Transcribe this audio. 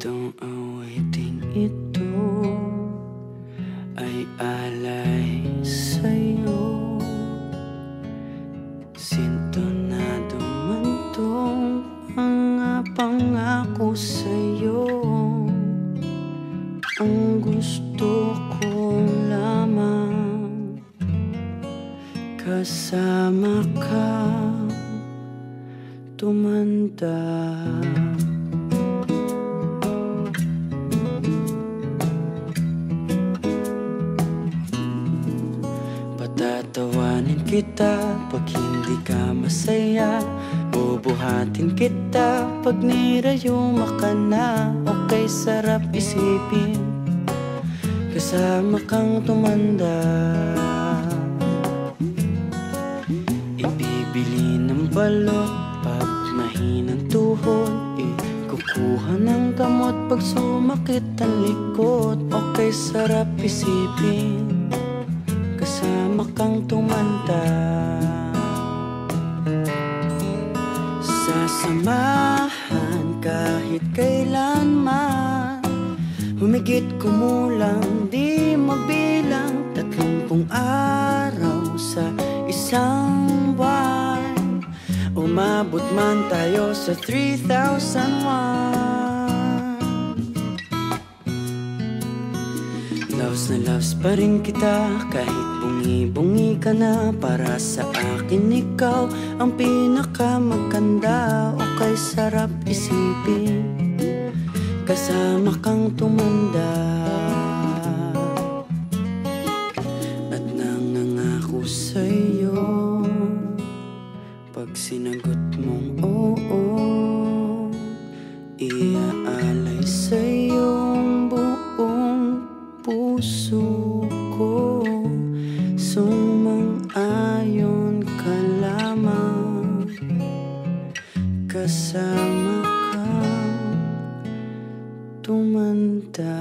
Itong awiting ito ay alay sa'yo. Sintonado man tong mga pangako sa'yo. Ang gusto ko lamang kasama ka tumanda. Patatawanin kita pag hindi ka masaya. Bubuhatin kita pag nirayuma ka na. Okay, sarap isipin kasama kang tumanda. Ibibili ng balot pag mahinang tuhod. Kukuha ng gamot pag sumakit ang likod. Okay, sarap isipin kasama kang tumanda. Sasamahan kahit kailanman. Humigit kumulang di mabilang 30 araw sa isang buwan. Umabot man tayo sa 3,001. Loves na loves pa rin kita kahit bungi-bungi ka na. Para sa akin ikaw ang pinakamaganda. Okay, sarap isipin kasama kang tumanda. At nangangako sa'yo pag sinagot mong oo, iaalay sa'yo ang buong puso ko. Sumang-ayon ka lamang kasama kang tumanda.